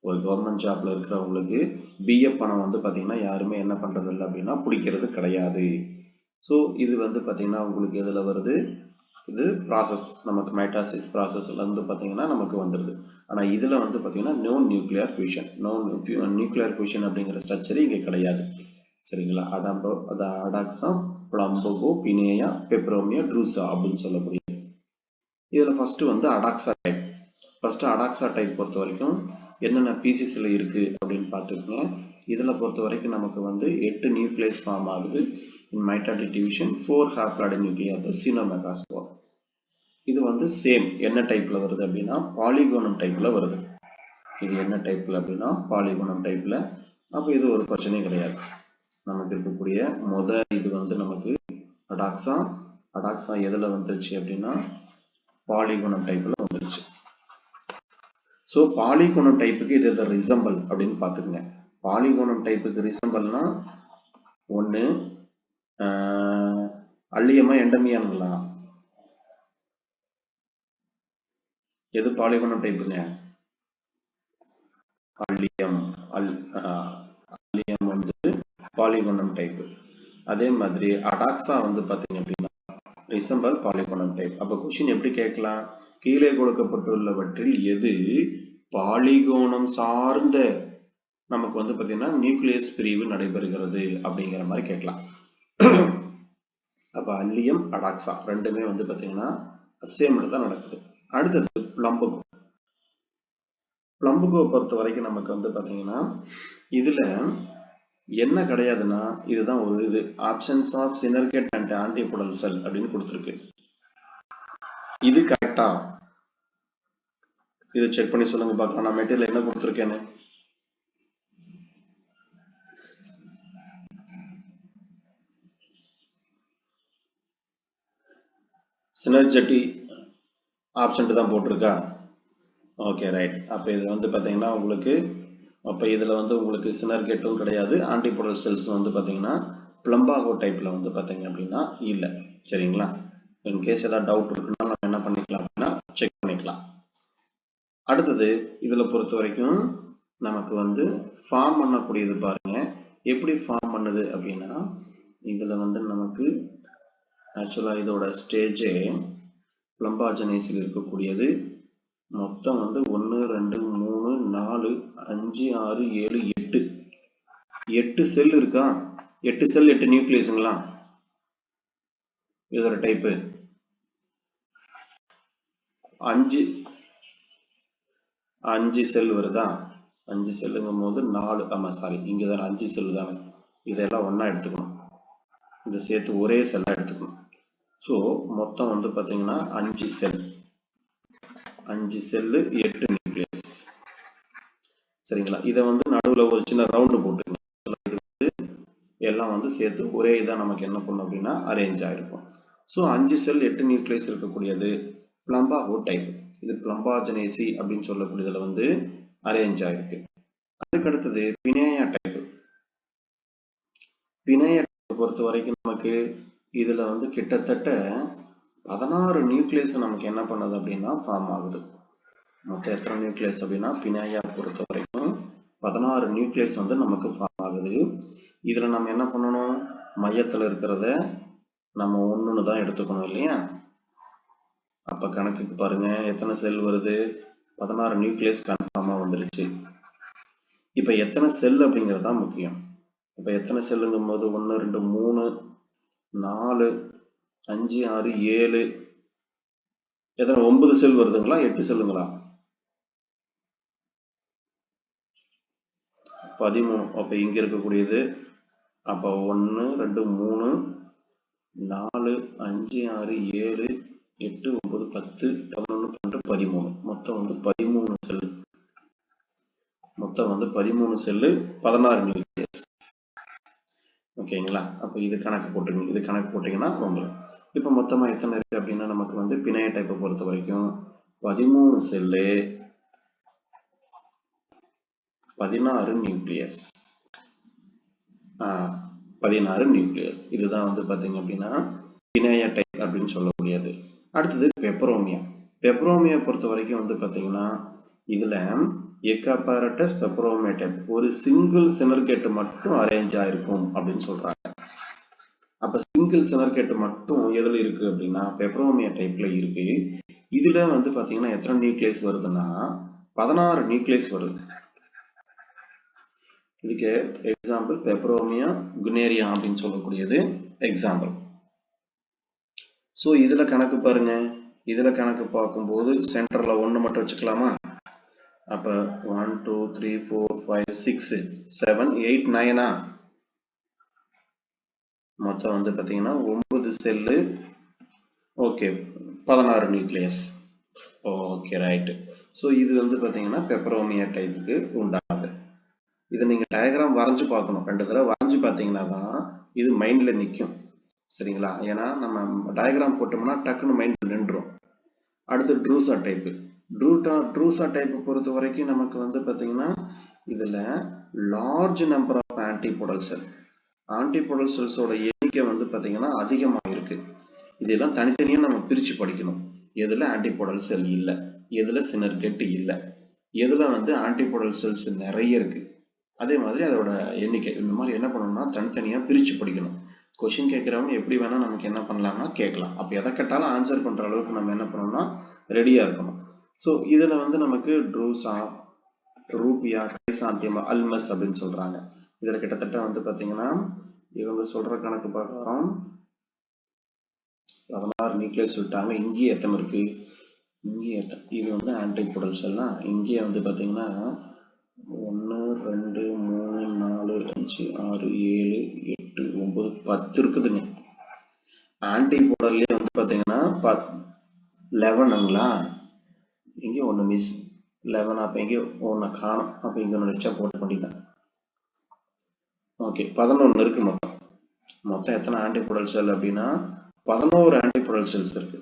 Speaker 1: ஒரு கவர்மெண்ட் ஜாப்ல இருக்கிறவங்களுக்கு பிஎஃப் பணம் வந்து பார்த்தீங்கன்னா யாருமே என்ன பண்றது இல்லை அப்படின்னா பிடிக்கிறது கிடையாது. ஸோ இது வந்து பார்த்தீங்கன்னா உங்களுக்கு எதில் வருது, இது ப்ராசஸ் நமக்கு மைட்டாசிஸ் ப்ராசஸ்ல இருந்து பார்த்தீங்கன்னா நமக்கு வந்துடுது. ஆனால் இதில் வந்து பார்த்தீங்கன்னா no nuclear fusion, nuclear fusion அப்படிங்கிற ஸ்ட்ரக்சர் இங்கே கிடையாது. சரிங்களா? அடாக்ஸா, பிளம்பகோ, பினேயா, பெப்ரோமியா, ட்ரூசா அப்படின்னு சொல்லக்கூடிய இதில் ஃபர்ஸ்ட் வந்து அடாக்ஸா டைப். ஃபர்ஸ்ட் அடாக்ஸா டைப் பொறுத்த வரைக்கும் என்னென்ன பீசிஸ்ல இருக்கு அப்படின்னு பார்த்துக்கோங்க. இதில் பொறுத்த வரைக்கும் நமக்கு வந்து 8 நியூக்ளியஸ் ஃபார்ம் ஆகுது. இன் மைட்டாட்டிக் டிவிஷன் 4 ஹாப்ளாய்டு நியூக்ளியர் சீனோமெகாஸ்போர். இது வந்து சேம் என்ன டைப்ல வருது அப்படின்னா பாலிகோனம் டைப்ல வருது. இது என்ன டைப்ல அப்படின்னா பாலிகோனம் டைப்ல. அப்போ இது ஒரு பிரச்சனையும் கிடையாது. நமக்கு இருக்கக்கூடிய இது வந்து நமக்கு அடாக்ஸா. அடாக்ஸா எதுல வந்துருச்சு அப்படின்னா பாலிகோனம் டைப்ல வந்துருச்சு. ஸோ பாலிகோனம் டைப்புக்கு இது ரிசம்பிள் அப்படின்னு பார்த்துக்கங்க. பாலிகோனம் டைப்புக்கு ரிசம்பிள்னா ஒன்று அல்லியமா எண்டமியானுங்களா? எது பாலிகோனம் டைப்புங்க? அல்லியம். அல்லியம் வந்து பாலிகோனம் டைப். அதே மாதிரி அடாக்ஸா வந்து பார்த்தீங்க அப்படின்னா ரிசம்பிள் பாலிகோனம் டைப். அப்போ கொஸ்டின் எப்படி கேட்கலாம்? கீழே கொடுக்கப்பட்டுள்ளவற்றில் எது பாலிகோனம் சார்ந்த நமக்கு வந்து பார்த்தீங்கன்னா நியூக்ளியஸ் பிரிவு நடைபெறுகிறது அப்படிங்கிற மாதிரி கேட்கலாம். அப்போ அல்லியம் அடாக்ஸா ரெண்டுமே வந்து பார்த்தீங்கன்னா சேம் தான் நடக்குது. அடுத்தது பிளம்பகோ. பிளம்பகோ பொறுத்த வரைக்கும் நமக்கு வந்து பார்த்தீங்கன்னா இதுல என்ன கிடையாதுன்னா இதுதான் ஒரு இது ஆப்ஷன்ஸ் ஆஃப் சினர்கேட் அண்ட் ஆன்டிபோடல் செல் அப்படின்னு கொடுத்துருக்கு. இது கரெக்டா? இதை செக் பண்ணி சொல்லுங்க பார்க்கலாம். நான் மெட்டீரியல் என்ன கொடுத்துருக்கேன்னு. சினர்ஜெட்டி ஆப்ஷன் தான் போட்டிருக்கா? Okay right. அப்போ இது வந்து பார்த்தீங்கன்னா உங்களுக்கு அப்போ இதில் வந்து உங்களுக்கு சினர்கேட்டும் கிடையாது, ஆன்டிபோடல் செல்ஸ் வந்து பார்த்தீங்கன்னா பிளம்பாகோ டைப்பில் வந்து பார்த்தீங்க அப்படின்னா இல்லை. சரிங்களா? இன்கேஸ் ஏதாவது டவுட் இருக்குன்னா நம்ம என்ன பண்ணிக்கலாம் அப்படின்னா செக் பண்ணிக்கலாம். அடுத்தது இதில் பொறுத்த வரைக்கும் நமக்கு வந்து ஃபார்ம் பண்ணக்கூடியது பாருங்க எப்படி ஃபார்ம் பண்ணுது அப்படின்னா இதில் வந்து நமக்கு ஆக்சுவலாக இதோட ஸ்டேஜே பிளம்பாஜனைஸில் இருக்கக்கூடியது மொத்தம் வந்து 1 2 3 4 5 6 7 8 8 செல் இருக்கா? 8 செல் 8 நியூக்ளியஸுங்களா? இதோட டைப்பு 5 செல் வருதா? 5 செல்லுங்கும் போது 4, ஆமா சாரி இங்கே தானே 5 செல் தானே. இதெல்லாம் ஒன்றா எடுத்துக்கணும், இதை சேர்த்து ஒரே செல்லாக எடுத்துக்கணும். ஸோ மொத்தம் வந்து பார்த்தீங்கன்னா 5 செல், 5 செல்லு 8 நியூக்ளியஸ். சரிங்களா? இதை வந்து நடுவில் ஒரு சின்ன ரவுண்டு போட்டுக்கணும். எல்லாம் வந்து சேர்த்து ஒரே இதாக நமக்கு என்ன பண்ணும் அப்படின்னா அரேஞ்ச் ஆயிருக்கும். ஸோ 5 செல் 8 நியூக்ளியஸ் இருக்கக்கூடியது பிளம்பாகோ டைப். இது பிளம்பாஜனேசி அப்படின்னு சொல்லக்கூடியதுல வந்து அரேஞ்ச் ஆயிருக்கு. அதுக்கடுத்தது பினேயா டைப். பினேயா டைப் பொறுத்த வரைக்கும் நமக்கு இதுல வந்து கிட்டத்தட்ட 16 நியூக்ளியஸ் நமக்கு என்ன பண்ணுது அப்படின்னா ஃபார்ம் ஆகுது. மொத்தம் எத்தனை நியூக்ளியஸ் அப்படின்னா பினேயா பொறுத்த வரைக்கும் 16 நியூக்ளியஸ் வந்து நமக்கு ஃபார்ம் ஆகுது. இதுல நம்ம என்ன பண்ணணும், மையத்துல இருக்கிறத நம்ம ஒண்ணுன்னு தான் எடுத்துக்கணும் இல்லையா? அப்ப கணக்குக்கு பாருங்க எத்தனை செல் வருது, 16 நியூக்ளியஸ் கன்ஃபார்மா வந்துருச்சு. இப்போ எத்தனை செல் அப்படிங்கிறது தான் முக்கியம். இப்போ எத்தனை செல்லுங்கும் போது 1 2 3 4 5 6 7 எத்தனை 9 செல் வருதுங்களா 8 செல்லுங்களா? 13. அப்போ இங்க இருக்கக்கூடியது அப்போ 1 2 3 4 5 6 7 8 9 10 11 12 13 மொத்தம் வந்து 13 செல். மொத்தம் வந்து 13 செல்லு 16 நியூக்ளியஸ். ஓகேங்களா? அப்போ இது கணக்கு போட்டுங்க. இது கணக்கு போட்டீங்கன்னா வந்துடும். இப்போ மொத்தமா எத்தனை இருக்கு அப்படின்னா நமக்கு வந்து பிணைய டைப்பை பொறுத்த வரைக்கும் 13 செல்லு 16 நியூக்ளியஸ். 16 நியூக்ளியஸ். இதுதான் வந்து பாத்தீங்க அப்படின்னா பிணைய டைப் அப்படின்னு சொல்லக்கூடியது. அடுத்தது பெப்பரோமியா. பெப்பரோமியா பொறுத்த வரைக்கும் வந்து பாத்தீங்கன்னா இதுல எக்காபாரட்டஸ் பெப்பரோமியா டைப் ஒரு சிங்கிள் சினர்கேட் மட்டும் அரேஞ்ச் ஆயிருக்கும் அப்படின்னு சொல்றாங்க. அப்ப சிங்கிள் சினர்கேட் மட்டும் எதுல இருக்கு அப்படின்னா பெப்பரோமியா டைப்ல இருக்கு. இதுல வந்து பாத்தீங்கன்னா எத்தனை நியூக்ளியஸ் வருதுன்னா 16 நியூக்ளியஸ் வருது. இதுக்கு எக்ஸாம்பிள் பெப்பரோமியா குனேரியா அப்படின்னு சொல்லக்கூடியது எக்ஸாம்பிள். ஸோ இதுல கணக்கு பாருங்க. இதுல கணக்கு பார்க்கும்போது சென்டர்ல 1 மட்டும் வச்சுக்கலாமா? அப்ப 1 2 3 4 5 6 7 8 9 மொத்தம் வந்து பாத்தீங்கன்னா 9 cell. Okay 16 nucleus. Okay right. So இது வந்து பாத்தீங்கன்னா பெப்பரோமியா டைப்புக்கு உண்டானது. இதை நீங்க டயக்ராம் வரைஞ்சு பார்க்கணும். 2 தடவை வரைஞ்சு பார்த்தீங்கன்னா தான் இது மைண்ட்ல நிற்கும். சரிங்களா? ஏன்னா நம்ம டயக்ராம் போட்டோம்னா டக்குன்னு மைண்ட்ல நின்றும். அடுத்து ட்ரூசா டைப்பு. ட்ரூசா டைப் பொறுத்த வரைக்கும் நமக்கு வந்து பார்த்தீங்கன்னா இதுல large number of antipodal cell. Antipodal செல்ஸோட எண்ணிக்கை வந்து பார்த்தீங்கன்னா அதிகமாக இருக்கு. இதெல்லாம் தனித்தனியாக நம்ம பிரித்து படிக்கணும். எதுல ஆன்டிபோடல் செல் இல்லை, எதுல சினர்கெட் இல்லை, எதுல வந்து ஆன்டிபோடல் செல்ஸ் நிறைய இருக்கு, அதே மாதிரி அதோட எண்ணிக்கை. இந்த மாதிரி என்ன பண்ணணும்னா தனித்தனியா பிரிச்சு படிக்கணும். கொஸ்டின் கேட்கிறவங்க எப்படி வேணா நமக்கு என்ன பண்ணலாம்னா கேட்கலாம். அப்ப எதை கேட்டாலும் ஆன்சர் பண்ற அளவுக்கு நம்ம என்ன பண்ணணும்னா ரெடியா இருக்கணும். ஸோ இதுல வந்து நமக்கு ட்ரூசா, ரூபியா, கிரைசாந்தியம், அல்மஸ் அப்படின்னு சொல்றாங்க. இதுல கிட்டத்தட்ட வந்து பாத்தீங்கன்னா இவங்க சொல்ற கணக்கு பிரகாரம் 16 நியூக்ளியஸ் விட்டாங்க. இங்கேயே எத்தனை இருக்கு? இங்கே இது வந்து ஆன்டிபோடல் செல்லாம். இங்கேயே வந்து பாத்தீங்கன்னா 1 2 3 4 5 6 7 8 9 10 இருக்குதுங்க. ஆன்டிபோடல்லே வந்து பாத்தீங்கன்னா 11ங்களா? இங்க ஒண்ணு மிஸ் 11. அப்ப இங்க ஒண்ணு காணும். அப்ப இங்க ஒண்ணு வச்சா போட வேண்டியதான். ஓகே 11 இருக்கு மொத்தம். மொத்தம் எத்தனை ஆன்டிபோடல் செல் அப்படின்னா 11 ஆன்டிபோடல் செல்ஸ் இருக்கு.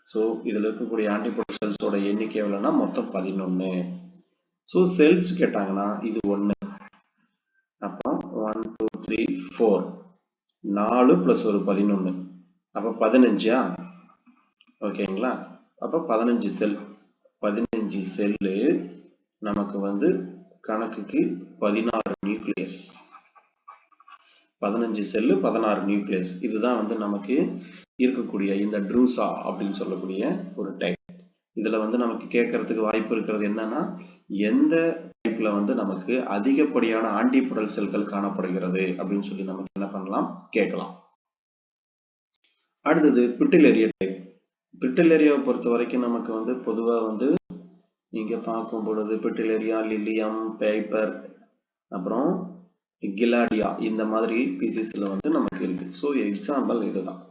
Speaker 1: ஸோ இதுல இருக்கக்கூடிய ஆன்டிபோடல் செல்ஸோட எண்ணிக்கை எவ்வளவுன்னா மொத்தம் 11. ஸோ செல்ஸ் கேட்டாங்கன்னா இது 1. அப்புறம் 1 2 3 4 4 பிளஸ் ஒரு 11 அப்ப 15. ஓகேங்களா? அப்ப 15 செல். 15 செல்லு நமக்கு வந்து கணக்குக்கு 16 நியூக்ளியஸ். 15 cell 16 nucleus. இதுதான் வந்து நமக்கு இருக்கக்கூடிய இந்த ட்ரூசா அப்படின்னு சொல்லக்கூடிய ஒரு டைப். இதுல வந்து நமக்கு கேட்கறதுக்கு வாய்ப்பு இருக்கிறது என்னன்னா எந்த டைப்ல வந்து நமக்கு அதிகப்படியான ஆன்டிபோடல் செல்கள் காணப்படுகிறது அப்படின்னு சொல்லி நமக்கு என்ன பண்ணலாம் கேட்கலாம். அடுத்தது பிட்டிலேரியா டைப். பிட்டிலேரியாவை பொறுத்த வரைக்கும் நமக்கு வந்து பொதுவா வந்து நீங்க பார்க்கும் பொழுது பிட்டிலேரியா, லில்லியம், பேப்பர், அப்புறம் கிலாடியா இந்த மாதிரி பீசிஸ்ல வந்து நமக்கு இருக்கு. ஸோ எக்ஸாம்பிள் இதுதான்.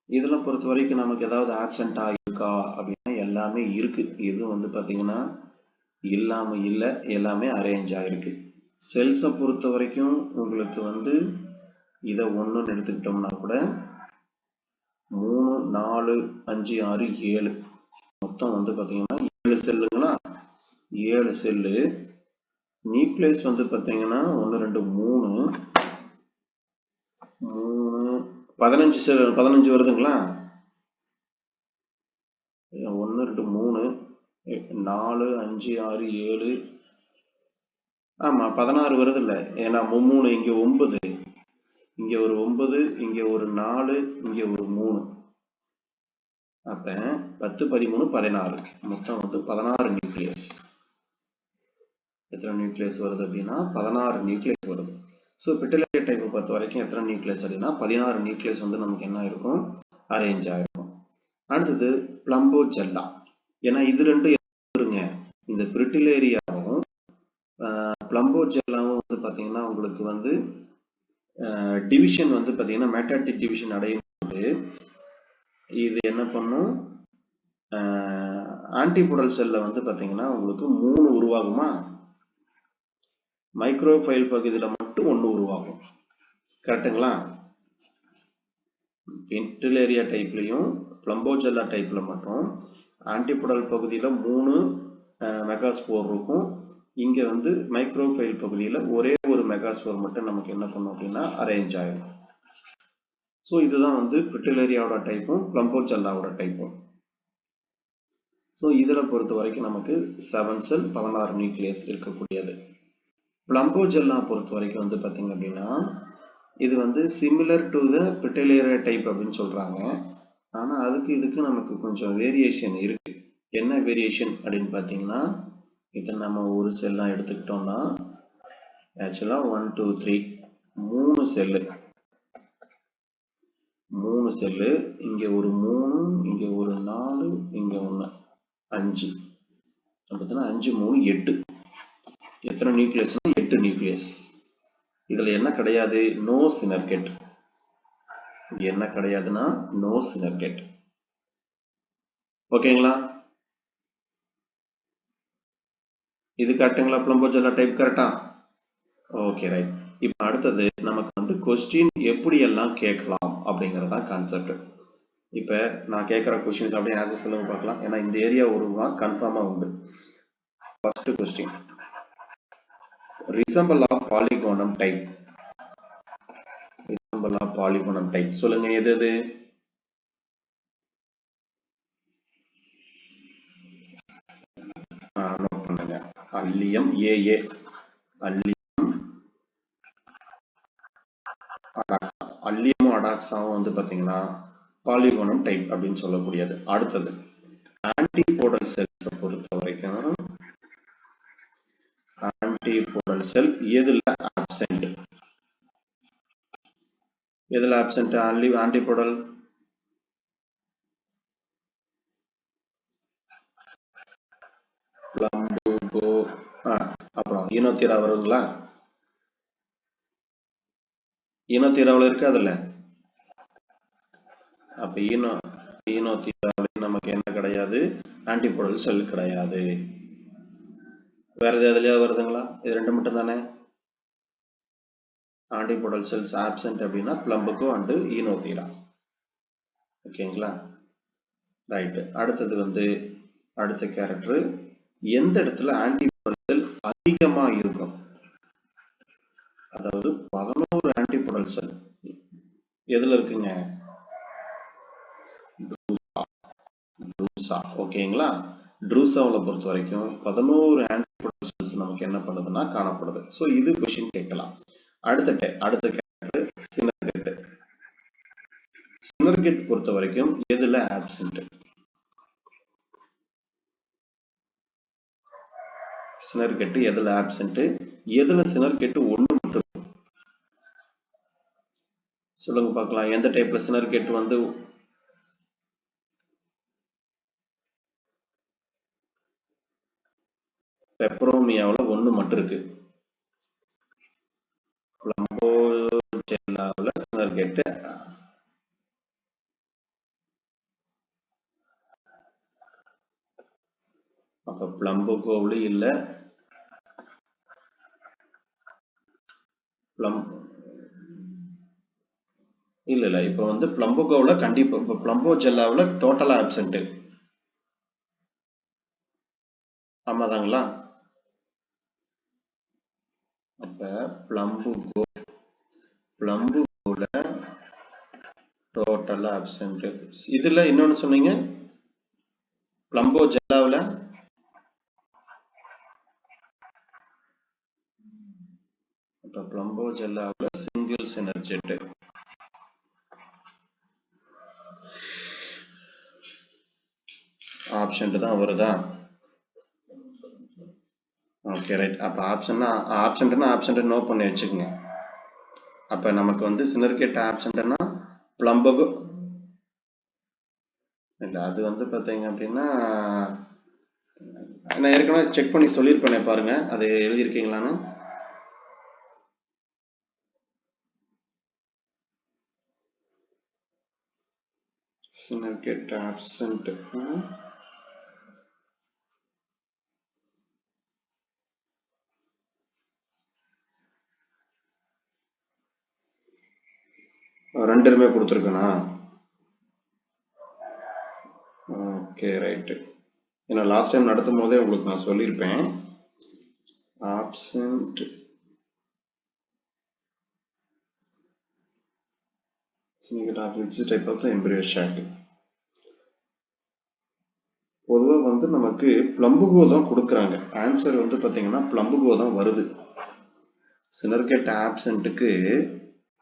Speaker 1: இதுல பொறுத்த வரைக்கும் நமக்கு ஏதாவது ஆப்சென்ட் ஆகிருக்கா அப்படின்னா எல்லாமே இருக்கு. இது வந்து பாத்தீங்கன்னா இல்லாம இல்லை, எல்லாமே அரேஞ்ச் ஆயிருக்கு. செல்ஸை பொறுத்த வரைக்கும் உங்களுக்கு வந்து இதை ஒன்றுன்னு எடுத்துக்கிட்டோம்னா கூட 3 4 5 6 7 மொத்தம் வந்து பாத்தீங்கன்னா 7 செல்லுங்களா? 7 செல்லு. நியூக்ளியஸ் வந்து பாத்தீங்கன்னா 1 2 3 15 செல் 15 வருதுங்களா? 1 2 3 4 5 6 7 ஆமா 16 வருது இல்ல? ஏன்னா 3 இங்க 9, இங்க ஒரு 9, இங்க ஒரு 4, இங்க ஒரு 3. அப்ப 10, 13, 16 மொத்தம் வந்து 16 நியூக்ளியஸ். எத்தனை நியூக்ளியஸ் வருது அப்படின்னா 16 நியூக்ளியஸ் வருது. ஸோ பிட்டலேரியா டைப்பை பொறுத்த வரைக்கும் எத்தனை நியூக்ளியஸ் அப்படின்னா 16 நியூக்ளியஸ் வந்து நமக்கு என்ன இருக்கும், அரேஞ்ச் ஆயிருக்கும். அடுத்தது பிளம்போஜெல்லா. ஏன்னா இது ரெண்டும் இருங்க, இந்த பிரிட்டிலேரியாவும் பிளம்போஜெல்லாவும் வந்து பார்த்தீங்கன்னா உங்களுக்கு வந்து டிவிஷன் வந்து பார்த்தீங்கன்னா மெட்டாடிக் டிவிஷன் அடையும் போது இது என்ன பண்ணும், ஆன்டிபோடல் செல்ல வந்து பார்த்தீங்கன்னா உங்களுக்கு 3 உருவாகுமா, மைக்ரோஃபைல் பகுதியில் மட்டும் 1 உருவாகும். கரெக்டுங்களா? பிரிட்டிலேரியா டைப்லையும் பிளம்போஜெல்லா டைப்ல மட்டும் ஆன்டிபோடல் பகுதியில் 3 மெகாஸ்போர் இருக்கும். இங்க வந்து மைக்ரோஃபைல் பகுதியில் ஒரே ஒரு மெகாஸ்போர் மட்டும் நமக்கு என்ன பண்ணும் அப்படின்னா அரேஞ்ச் ஆகும். ஸோ இதுதான் வந்து பிரிட்டிலேரியாவோட டைப்பும் பிளம்போஜெல்லாவோட டைப்பும். ஸோ இதில் பொறுத்த வரைக்கும் நமக்கு 7 செல் 16 நியூக்ளியஸ் இருக்கக்கூடியது. பிளம்போஜெல்லா பொறுத்த வரைக்கும் வந்து பார்த்தீங்க அப்படின்னா இது வந்து சிமிலர் டு த பிரிட்டிலேரியா டைப் அப்படின்னு சொல்றாங்க. ஆனால் அதுக்கு இதுக்கு நமக்கு கொஞ்சம் வேரியேஷன் இருக்கு. என்ன வேரியேஷன் அப்படின்னு பார்த்தீங்கன்னா, இதை நம்ம ஒரு செல்லாம் எடுத்துக்கிட்டோம்னா ஆக்சுவலாக 1 2 3 3 செல்லு, 3 செல்லு, இங்கே ஒரு 3, இங்கே ஒரு 4, இங்கே 1 5, பார்த்தீங்கன்னா 5 3 8. எத்தனை நியூக்ளியஸ்னா 8 நியூக்ளியஸ். இதுல என்ன கிடையாது, நோ சினர்கெட். என்ன கிடையாதுன்னா நோ சினர்கெட். ஓகேங்களா? இது கரெக்டுங்களா? பிளம்போஜெல்லா டைப் கரெக்டா? Okay right. இப்போ அடுத்தது நமக்கு வந்து கொஸ்டின் எப்படி எல்லாம் கேட்கலாம் அப்படிங்கறதான் கான்செப்ட். இப்ப நான் கேட்கிற கொஸ்டினுக்கு அப்படியே ஆன்சர் சொல்லுங்க பார்க்கலாம். ஏன்னா இந்த ஏரியா ஒரு கன்ஃபார்மா உண்டு. First question, resemble of polygonum type. Resemble of polygonum type சொல்லுங்க, எது எது? நோட் பண்ணுங்க. அல்லியம் ஏஏ, அல்லியம் அடாக்சா. அல்லியமும் அடாக்சாவும் வந்து பாத்தீங்கன்னா பாலிகோனம் டைப் அப்படின்னு சொல்லக்கூடியது. அடுத்தது ஆன்டிபோடல் செல்ஸ் பொறுத்த வரைக்கும் ஆன்டிபோடல் செல் எதுல ஆப்சென்ட்? எதுல ஆப்சென்ட்? ஆன்டிபோடல் பிளம்புகோ, அப்புறம் ஈனோதீரா வருங்களா? ஈனோதீராவில் இருக்கு அதுல. அப்ப ஈனோதீராவில் நமக்கு என்ன கிடையாது, ஆன்டிபோடல் செல் கிடையாது. வேற எதுலயா வருதுங்களா? இது ரெண்டு மட்டும் தானே ஆன்டிபோடல் செல்ஸ் ஆப்சென்ட் அப்படின்னா பிளம்புகோ அண்ட் ஈனோதீரா. ஓகேங்களா? ரைட். அடுத்தது வந்து அடுத்த கேரக்டர், எந்த இடத்துல ஆன்டிபோடல் செல் அதிகமா இருக்கும்? அதாவது 11 ஆன்டிபோடல் செல் எதுல இருக்குங்க? ட்ரூசா. ஓகேங்களா? ட்ரூசாவில் பொறுத்த வரைக்கும் 11 ஆன்டிபோடல் செல்ஸ் நமக்கு என்ன பண்ணுதுன்னா காணப்படுது. ஸோ இது கொஸ்டின் கேட்கலாம். அடுத்த கேரக்டர் சினர்கெட். சினர்கெட் பொறுத்த வரைக்கும் எதுல ஆப்சென்ட்? சினர்கெட் எதுல ஆப்சென்ட்? எதுல சினர்கெட் ஒண்ணு மட்டும்? சொல்லுங்க பார்க்கலாம். எந்த டைப்ல சினர்கெட் வந்து பெப்பரோமியாவில் ஒண்ணு மட்டும் இருக்கு. பிளம்போஜெல்லாவில் சினர்கெட் அப்ப பிளம்புகோவில் இல்ல, இல்ல இப்ப வந்து பிளம்புகோவில் கண்டிப்பா, இப்ப பிளம்போஜெல்லாவில் டோட்டலா ஆப்சென்ட். ஆமாதாங்களா? அப்ப பிளம்புகோல டோட்டலா ஆப்சென்ட். இதுல இன்னொன்னு சொன்னீங்க, பிளம்போஜெல்லாவில் இப்ப பிளம்போஜெல்லாவில் சிங்கிள் சினர்ஜெட். ஆப்ஷன்ட் தான் வருதா? Okay right. அப்போ ஆப்ஷன்ட்னா நோட் பண்ணி வச்சுக்கோங்க. அப்போ நமக்கு வந்து சினர்கேட் ஆப்ஷன்ட்னா பிளம்பகோ இல்லை, அது வந்து பார்த்தீங்க அப்படின்னா நான் ஏற்கனவே செக் பண்ணி சொல்லியிருப்பேனே பாருங்க, அது எழுதியிருக்கீங்களான்னு. சினர்கேட் ஆப்சன்ட் ரெண்டுமே கொடுத்துருக்கேனா? Okay right. ஏன்னா லாஸ்ட் டைம் நடத்தும் போதே உங்களுக்கு நான் சொல்லியிருப்பேன். Absent type of the embryo sac. பொதுவாக வந்து நமக்கு பிளம்புகோ தான் கொடுக்குறாங்க. ஆன்சர் வந்து பார்த்தீங்கன்னா பிளம்புகோ தான் வருது. சினர்கேட் ஆப்சன்ட்டுக்கு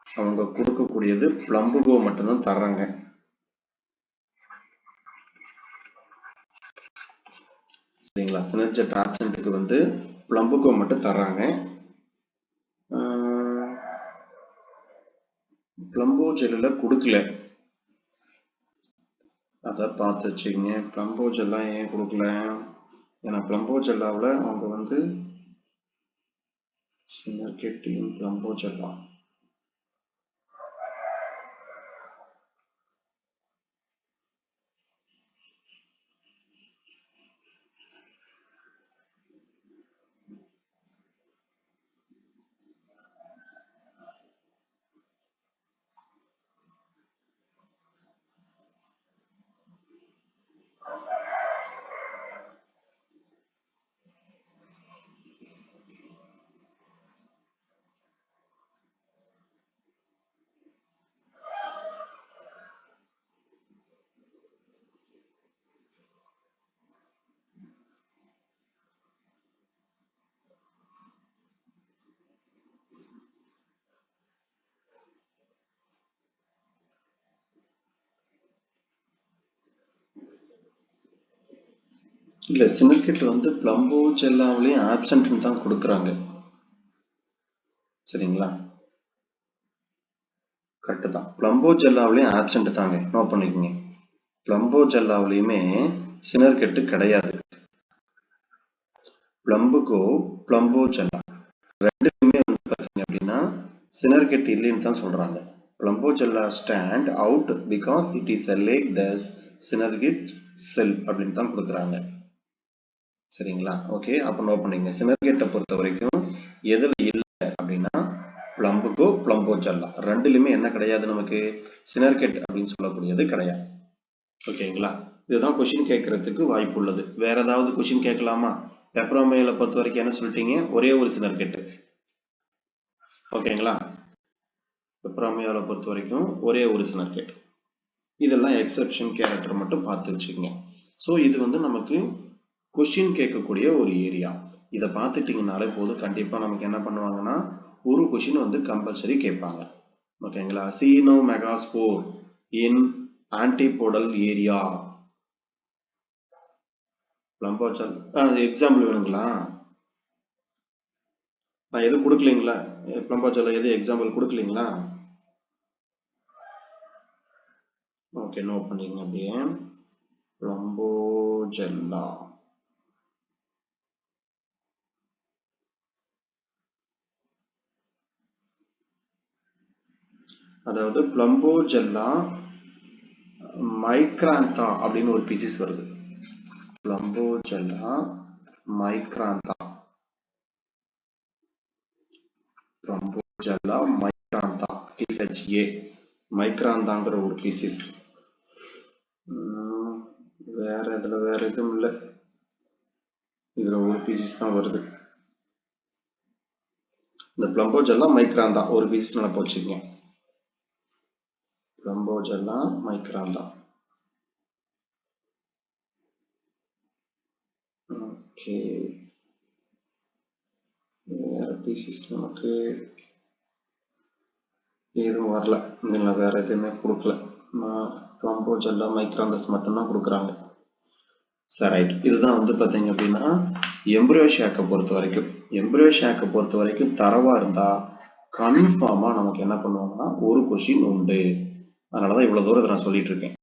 Speaker 1: அவங்க கொடுக்கக்கூடியது பிளம்புகோ மட்டும்தான் தர்றாங்க. சரிங்களா? சினர்கேட் ஆப்சன்ட்டுக்கு வந்து பிளம்புகோ மட்டும் தர்றாங்க. பிளம்போ ஜெல்லில் கொடுக்கல, அதை பார்த்து வச்சுக்கோங்க. பிளம்போ ஜெல்லாம் ஏன் கொடுக்கல? ஏன்னா பிளம்போ ஜெல்லாவில் அவங்க வந்து சினர்கேட்டின் பிளம்போ ஜெல்லா இல்லை, சினர்கேட் வந்து பிளம்போ ஜெல்லாவிலையும் ஆப்சன்ட்னு தான் கொடுக்குறாங்க. சரிங்களா? கரெக்டு தான். பிளம்போ ஜெல்லாவிலையும் ஆப்சன்ட் தாங்க, நோட் பண்ணிக்கோங்க. பிளம்போ ஜெல்லாவிலையுமே சினர்கேட்டு கிடையாது. பிளம்புகோ பிளம்போ ஜெல்லா ரெண்டுமே வந்து பார்த்தீங்க அப்படின்னா சினர்கேட் இல்லைன்னு தான் சொல்றாங்க. Plumbagella stand out because it is a leg thus synergate cell அப்படின்னு தான் கொடுக்குறாங்க. சரிங்களா? ஓகே, அப்போ நோட் பண்ணிக்கங்க. சினர்கேட்டை பொறுத்த வரைக்கும் எதுல இல்லை அப்படின்னா பிளம்புகோ பிளம்போ ஜெல்லா ரெண்டுலையுமே என்ன கிடையாது, நமக்கு சினர்கேட் அப்படின்னு சொல்லக்கூடியது கிடையாது. ஓகேங்களா? இதுதான் கொஸ்டின் கேட்கறதுக்கு வாய்ப்பு உள்ளது. வேற ஏதாவது கொஸ்டின் கேட்கலாமா? பெப்ரோமையில பொறுத்த வரைக்கும் என்ன சொல்லிட்டீங்க? ஒரே ஒரு சினர்கேட். ஓகேங்களா? பெப்ரோமையாவை பொறுத்த வரைக்கும் ஒரே ஒரு சினர்கேட். இதெல்லாம் எக்ஸெப்ஷன் கேரக்டர் மட்டும் பார்த்து வச்சுக்கோங்க. ஸோ இது வந்து நமக்கு கொஸ்டின் கேட்கக்கூடிய ஒரு ஏரியா. இதை பார்த்துட்டீங்கனாலே போதும், கண்டிப்பாக நமக்கு என்ன பண்ணுவாங்கன்னா ஒரு கொஸ்டின் வந்து கம்பல்சரி கேட்பாங்க. ஓகேங்களா? சீனோ மெகாஸ்போர் இன் ஆன்டிபோடல் ஏரியா. பிளம்போச்சல் எக்ஸாம்பிள் வேணுங்களா? நான் எதுவும் கொடுக்கலீங்களா? பிளம்போச்சல் எது எக்ஸாம்பிள் கொடுக்கலீங்களா? ஓகே, நோட் பண்ணிக்கங்க அப்படியே. பிளம்போஜெல்லா அதாவது பிளம்போஜெல்லா மைக்ராந்தா அப்படின்னு ஒரு பீசிஸ் வருது. பிளம்போஜெல்லா மைக்ராந்தா, பிளம்போஜெல்லா மைக்ராந்தா, THA மைக்ராந்தாங்கிற ஒரு பீசிஸ். வேற எதுவும் இல்லை, இதுல ஒரு பீசிஸ் தான் வருது. இந்த பிளம்போஜெல்லா மைக்ராந்தா ஒரு பீசிஸ் நல்லா போச்சுங்க. பிளம்போஜெல்லா மைக்ராந்தா. ஓகே, வேற பீசிஸ் நமக்கு எதுவும் வரல. இல்லை, வேற எதுவுமே கொடுக்கல. பிளம்போஜெல்லா மைக்ராந்தஸ் மட்டும்தான் கொடுக்குறாங்க. சரி, ரைட். இதுதான் வந்து பார்த்தீங்க அப்படின்னா எம்பரியோ ஷாக்கை பொறுத்த வரைக்கும் தரவா இருந்தா கன்ஃபார்மா நமக்கு என்ன பண்ணுவாங்கன்னா ஒரு கொஸ்டின் உண்டு. அதனாலதான் இவ்வளவு தூரத்தை நான் சொல்லிட்டு இருக்கேன்.